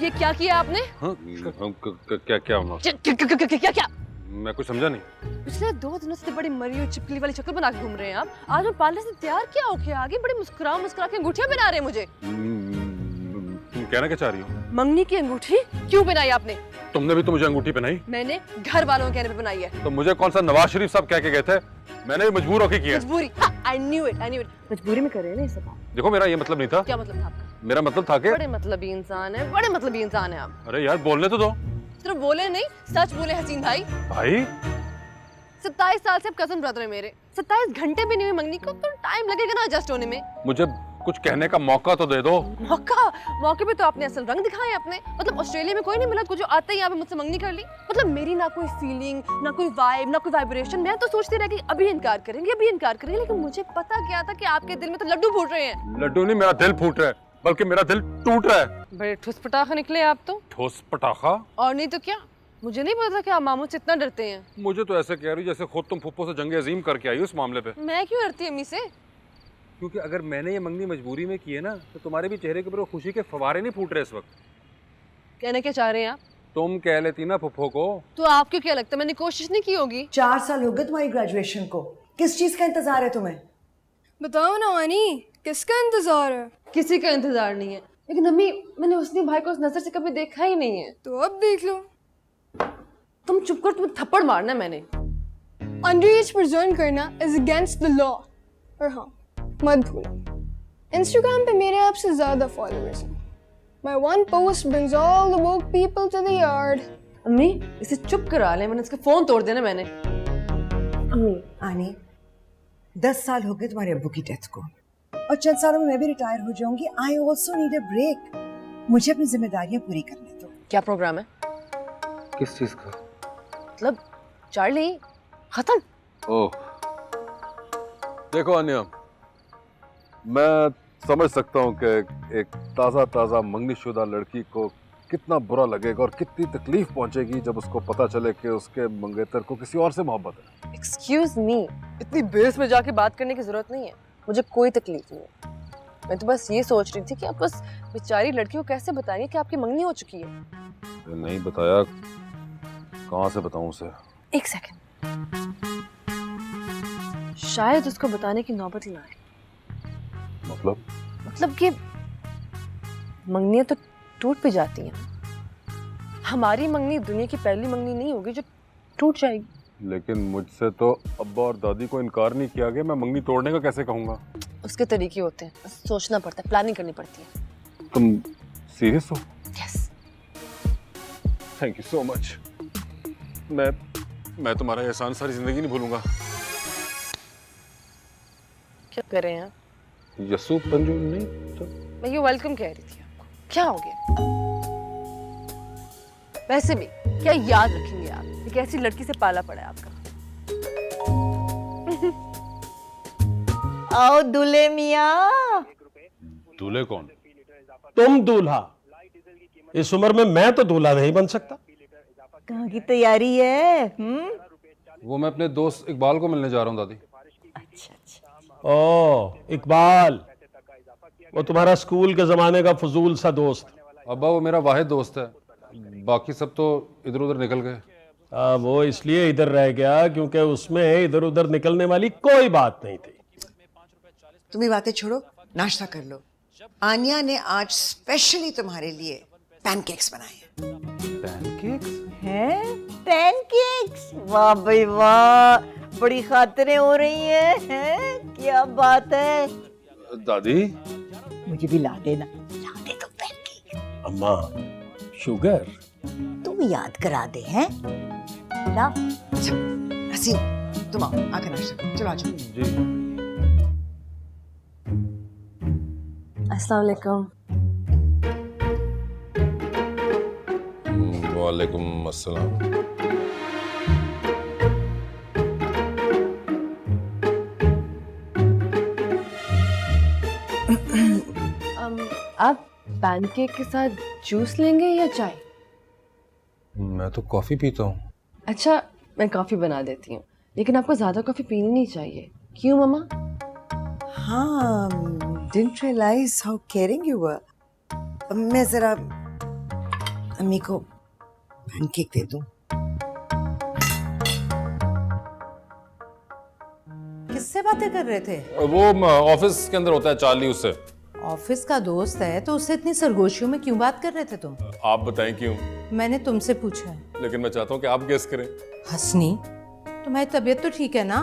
ये क्या किया आपने? हाँ, क्या क्या हुआ? क्या? मैं कुछ समझा नहीं। पिछले 2 दिनों से बड़ी मरी हुई चिपकली वाली शक्ल बना के घूम रहे हैं आप। आज मैं पार्लर से तैयार क्या होके आगे बड़े मुस्कुरा मुस्कुरा के अंगूठियां बना रहे हैं मुझे। तुम कहना क्या चाह रही हो? मंगनी की अंगूठी क्यों बनाई आपने? तुमने भी तो मुझे अंगूठी पहनाई। मैंने घर वालों के कहने पे बनाई है। तो मुझे कौन सा नवाज शरीफ साहब कह के गए थे? मैंने भी मजबूर होके किया। मजबूरी? I knew it. मजबूरी में कर रहे हैं ना ये सब। देखो मेरा ये मतलब नहीं था। क्या मतलब था आपका? मेरा मतलब था कि बड़े मतलबी इंसान है, बड़े मतलबी इंसान है आप। अरे यार बोलने तो दो। सिर्फ बोले नहीं, सच बोले हसीन भाई। भाई 27 साल से आप कजन ब्रदर है मेरे। 27 घंटे भी नहीं हुए मंगनी को, तो टाइम लगेगा ना एडजस्ट होने में। मुझे कुछ कहने का मौका तो दे दो। मौके पे तो आपने असल रंग दिखाए अपने। मतलब ऑस्ट्रेलिया में कोई नहीं मिला जो आते ही यहाँ पे मुझसे मंगनी कर ली। मतलब मेरी ना कोई फीलिंग, ना कोई वाइब, ना कोई वाइब्रेशन। मैं तो सोचती रह कि अभी इनकार करेंगे, लेकिन मुझे पता क्या था कि आपके दिल में तो लड्डू फूट रहे हैं। लड्डू नहीं, मेरा दिल फूट रहा है, बल्कि मेरा दिल टूट रहा है। बड़े ठुस पटाखा निकले आप तो। ठोस पटाखा? और नहीं तो क्या। मुझे नहीं पता कि आप मामू से इतना डरते हैं। मुझे तो ऐसे कह रही जैसे खुद तुम फुप्पो से जंग अजीम करके आई हो इस मामले पे। मैं क्यों डरती अम्मी से? क्योंकि अगर मैंने ये मंगनी मजबूरी में की है ना, तो तुम्हारे भी चेहरे के ऊपर खुशी के फवारे नहीं फूट रहे इस वक्त। कहना क्या चाह रहे हैं आप? तुम कह लेती ना फुप्पो को। तो आपको क्या लगता है मैंने कोशिश नहीं की होगी? 4 साल हो गए तुम्हारी ग्रेजुएशन को, किस चीज का इंतजार है तुम्हें? बताओ ना वानी, किसका इंतजार है? किसी का इंतजार नहीं है। लेकिन अम्मी, मैंने हुस्नी भाई को उस नजर से कभी देखा ही नहीं है। तो अब देख लो। तुम चुप कर, तुम्हें थप्पड़ मारना है मैंने। अंडर एज पर जॉइन करना इज अगेंस्ट द लॉ। और हाँ, मत भूलो इंस्टाग्राम पे मेरे आपसे ज्यादा फॉलोअर्स हैं। My one post brings all the woke people to the yard. अम्मी इसे चुप करा ले, मैंने इसका फोन तोड़ देना मैंने। अम्मी आनी, 10 साल हो गए तुम्हारे अब्बू की डेथ को, और चंद सालों में मैं भी रिटायर हो जाऊंगी। I also need a break. मुझे अपनी जिम्मेदारियां पूरी करने दो। क्या प्रोग्राम है? किस चीज का? मतलब चार्ली खत्म? ओह देखो अन्या, मैं समझ सकता हूँ कि एक ताज़ा मंगनीशुदा लड़की को कितना बुरा लगेगा और कितनी तकलीफ पहुंचेगी जब उसको पता चले कि उसके मंगेतर को किसी और से मोहब्बत है। एक्सक्यूज मी, इतनी बेस में जाके बात करने की जरूरत नहीं है। मुझे कोई तकलीफ नहीं है। मैं तो बस ये सोच रही थी कि आप उस बेचारी लड़की को कैसे बताएंगे कि आपकी मंगनी हो चुकी है। नहीं बताया, कहाँ से बताऊं उसे? एक सेकंड, शायद उसको बताने की नौबत ना आए। मतलब कि मंगनियां तो टूट भी जाती हैं। हमारी मंगनी दुनिया की पहली मंगनी नहीं होगी जो टूट जाएगी। लेकिन मुझसे तो अब्बा और दादी को इनकार नहीं किया गया, मैं मंगनी तोड़ने का कैसे कहूँगा? उसके तरीके होते हैं, बस सोचना पड़ता है, प्लानिंग करनी पड़ती है। तुम सीरियस हो? Yes. Thank you so much. मैं तुम्हारा एहसान सारी जिंदगी नहीं भूलूंगा। क्या कर रहे हैं आप? यसू पंजू नहीं तो मैं ये वेलकम कह रही थी आपको। क्या हो गया? वैसे भी क्या याद रखेंगे आप, एक ऐसी लड़की से पाला पड़ा है आपका। आओ दूल्हे मियाँ। दूल्हे कौन? तुम दूल्हा? इस उम्र में मैं तो दूल्हा नहीं बन सकता। कहाँ की तैयारी है? वो मैं अपने दोस्त इकबाल को मिलने जा रहा हूँ दादी। अच्छा अच्छा। ओ इकबाल, वो तुम्हारा स्कूल के जमाने का फजूल सा दोस्त? अब्बा वो मेरा वाहिद दोस्त है, बाकी सब तो इधर उधर निकल गए। वो इसलिए इधर रह गया क्योंकि उसमें इधर उधर निकलने वाली कोई बात नहीं थी। तुम ये बातें छोड़ो, नाश्ता कर लो। आनिया ने आज स्पेशली तुम्हारे लिए पैनकेक्स बनाए हैं। पैनकेक्स? हैं? पैनकेक्स? वाह भाई वाह, बड़ी खातिरें हो रही हैं। क्या बात है। दादी मुझे भी ला देना, ला दे तो पैनकेक। अम्मा शुगर तुम याद करा दे हैं। ला। अच्छा हसीन, तुम आओ, आकर नाश्ता करो। चलो आ जाओ। जी। अस्सलाम वालेकुम। वालेकुम अस्सलाम। आप पैनकेक के साथ जूस लेंगे या चाय? मैं तो कॉफी पीता हूँ। अच्छा मैं कॉफी बना देती हूँ, लेकिन आपको ज्यादा कॉफी पीनी नहीं चाहिए। क्यों मम्मा? हाँ, didn't realize how caring you were. मैं जरा अम्मी को पैनकेक दे दूं। किससे बातें कर रहे थे? वो ऑफिस के अंदर होता है चार्ली, उससे। ऑफिस का दोस्त है तो उससे इतनी सरगोशियों में क्यों बात कर रहे थे तुम? आप बताएं क्यों? मैंने तुमसे पूछा है। लेकिन मैं चाहता हूँ कि आप गेस करें। हंसनी, तुम्हारी तबीयत तो ठीक है ना?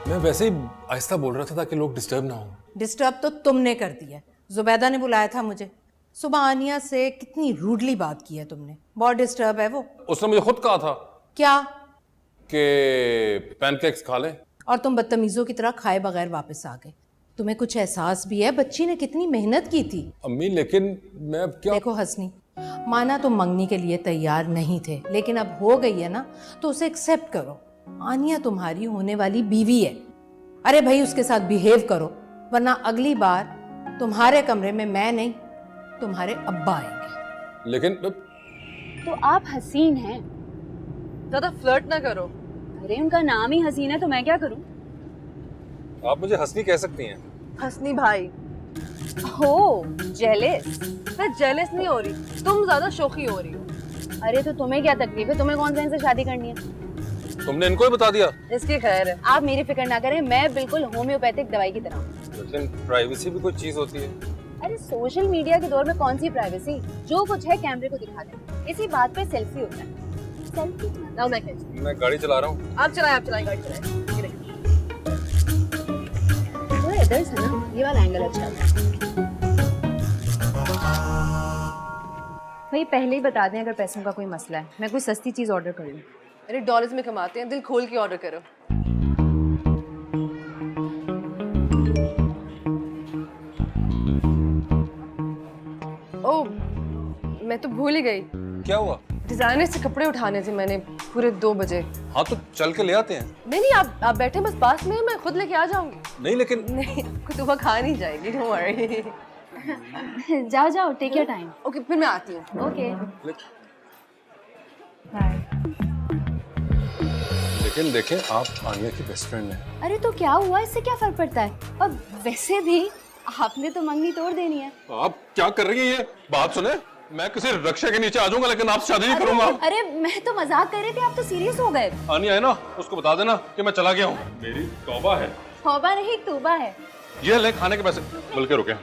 मैं वैसे ही आहिस्ता बोल रहा था ताकि लोग डिस्टर्ब ना हो। डिस्टर्ब तो तुमने कर दिया। जुबैदा ने बुलाया था मुझे। सुबह आनिया से कितनी रूडली बात की है तुमने। बहुत डिस्टर्ब है वो। उसने मुझे खुद कहा था क्या? कि पैनकेक्स खा लें। और तुम बदतमीजों की तरह खाए बगैर वापस आ गए। तुम्हें कुछ एहसास भी है बच्ची ने कितनी मेहनत की थी? अम्मी लेकिन मैं अब क्या। देखो हंसनी, माना तुम मंगनी के लिए तैयार नहीं थे, लेकिन अब हो गई है ना तो उसे एक्सेप्ट करो। आनिया तुम्हारी होने वाली बीवी है। अरे भाई उसके साथ बिहेव करो, वरना अगली बार तुम्हारे कमरे में मैं नहीं तुम्हारे अब्बा आएंगे। लेकिन तो आप हसीन हैं। ज्यादा फ्लर्ट ना करो। अरे उनका नाम ही हसीन है तो मैं क्या करूं? आप मुझे हंसनी कह सकती हैं। हंसनी भाई। हो जेलस? मैं जेलस नहीं हो रही, तुम ज्यादा शौकी हो रही हो। अरे तो तुम्हें क्या तकलीफ है? तुम्हें कौन सा इनसे शादी करनी है? तुमने इनको ही बता दिया? इसकी खैर है। आप मेरी फिक्र ना करें, मैं बिल्कुल होम्योपैथिक दवाई की तरह हूं। लेकिन प्राइवेसी भी कोई चीज होती है। अरे सोशल मीडिया के दौर में कौन सी प्राइवेसी? जो कुछ है कैमरे को दिखा दें। इसी बात पे सेल्फी होता है। सेल्फी नाउ मैं कहती मैं गाड़ी चला रहा हूँ। आप चलाएं गाड़ी चलाएं। ये देखिए। थोड़ा इधर से ना, ये वाला एंगल अच्छा है। भाई पहले ही बता दें अगर पैसों का कोई मसला है, मैं कोई सस्ती चीज ऑर्डर कर लूं। अरे डॉलर्स में कमाते हैं, दिल खोल के ऑर्डर करो। ओह, मैं तो भूल ही गई। क्या हुआ? डिजाइनर से कपड़े उठाने थे मैंने पूरे 2 बजे। हाँ तो चल के ले आते हैं। नहीं आप बैठे बस पास में, मैं खुद लेके आ जाऊंगी। नहीं लेकिन नहीं, आपको सुबह खा नहीं जाएगी, डोंट वरी। जाओ जाओ, टेक योर टाइम। ओके, फिर मैं आती हूँ। ओके लेकिन देखें, आप आनिया की बेस्ट फ्रेंड हैं। अरे तो क्या हुआ, इससे क्या फर्क पड़ता है? और वैसे भी आपने तो मंगनी तोड़ देनी है। आप क्या कर रही हैं? ये बात सुने, मैं किसी रक्षा के नीचे आ जाऊंगा लेकिन आपसे शादी नहीं करूंगा। अरे मैं तो मजाक कर रही थी, आप तो सीरियस हो गए। आनिया है ना, उसको बता देना कि मैं चला गया हूँ। मेरी तौबा है। तौबा नहीं, तूबा है। ये ले खाने के पैसे। बल्कि रुके,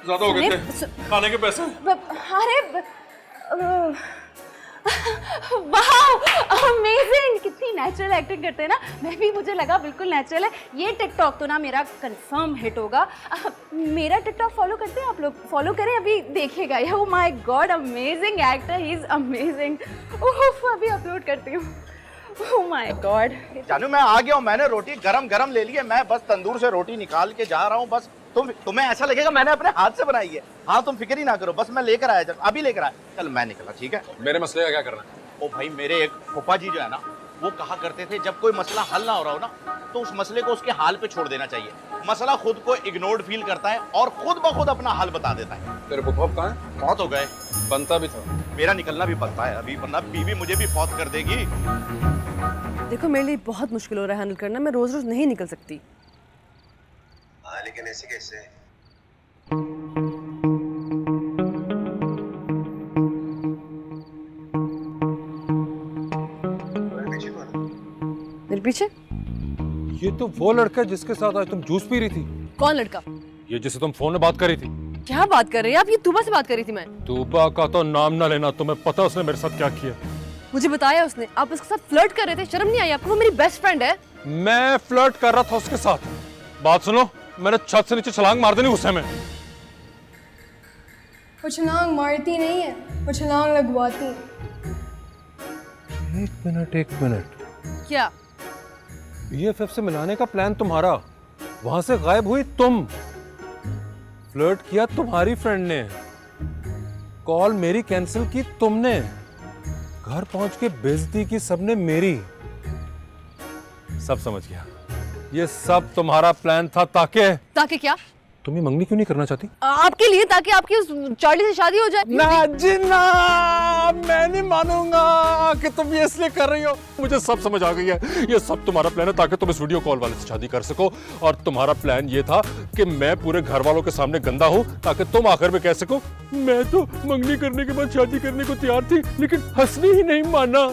ज्यादा हो गए थे खाने के पैसे। अरे वाओ, अमेजिंग! कितनी नेचुरल एक्टिंग करते हैं ना। मैं भी, मुझे लगा बिल्कुल नेचुरल है। ये टिकटॉक तो ना मेरा कंफर्म हिट होगा। मेरा टिकटॉक फॉलो करते हैं आप लोग? फॉलो करें, अभी देखिएगा। Oh my god, amazing actor, he is amazing. Oh, अभी अपलोड करती हूँ। Oh my god. जानू मैं आ गया हूँ, मैंने रोटी गरम गरम ले ली है। मैं बस तंदूर से रोटी निकाल के जा रहा हूँ। बस तुम्हें ऐसा लगेगा मैंने अपने हाथ से बनाई है। हाँ तुम फिक्र ही ना करो, बस मैं लेकर आया, अभी लेकर आया। चल मैं निकला, ठीक है? मेरे मसले का क्या करना है? ओ भाई, मेरे एक फूफा जी जो है ना, वो कहा करते थे जब कोई मसला हल ना हो रहा हो ना तो उस मसले को उसके हाल पे छोड़ देना चाहिए। मसला खुद को इग्नोर्ड फील करता है और खुद ब खुद अपना हल बता देता है। तेरे फूफा कहाँ है? बहुत हो गए। बनता भी था। मेरा निकलना भी बनता है अभी, वरना बीवी मुझे भी फौत कर देगी। देखो मेरे लिए बहुत मुश्किल हो रहा है हैंडल करना, मैं रोज रोज नहीं निकल सकती। हाँ लेकिन ऐसे कैसे? मेरे पीछे ये तो वो लड़का जिसके साथ आज तुम जूस पी रही थी। कौन लड़का? ये जिसे तुम फोन में बात कर रही थी। क्या बात कर रही है आप? ये तूबा से बात कर रही थी मैं। तूबा का तो नाम ना लेना, तुम्हें पता उसने मेरे साथ क्या किया? मुझे बताया उसने, आप उसके साथ फ्लर्ट कर रहे थे। शर्म नहीं आई आपको? वो मेरी बेस्ट फ्रेंड है। मैं फ्लर्ट कर रहा था उसके साथ। बात सुनो, मैंने छत से नीचे छलांग मार देनी गुस्से में। वो छलांग मारती नहीं है, वो छलांग लगवाती है। एक मिनट। क्या? BFF से मिलाने का प्लान तुम्हारा, वहां से गायब हुई तुम। फ्लर्ट किया तुम्हारी फ्रेंड ने, कॉल मेरी कैंसिल की तुमने, घर पहुंच के बेइज्जती की सबने मेरी। सब समझ गया, ये सब तुम्हारा प्लान था ताकि क्या? तुम ये मंगनी क्यों नहीं करना चाहती? आपके लिए, ताकि आपकी उस चार्ली से शादी हो जाए। ना जी ना, मैं नहीं मानूंगा कि तुम ये इसलिए कर रही हो। मुझे सब समझ आ गई है, ये सब तुम्हारा प्लान है ताकि तुम इस वीडियो कॉल वाले से शादी कर सको। और तुम्हारा प्लान ये था कि मैं पूरे घर वालों के सामने गंदा हूं ताकि तुम आखिर में कह सको मैं तो मंगनी करने के बाद शादी करने को तैयार थी, लेकिन हंसनी ही नहीं माना।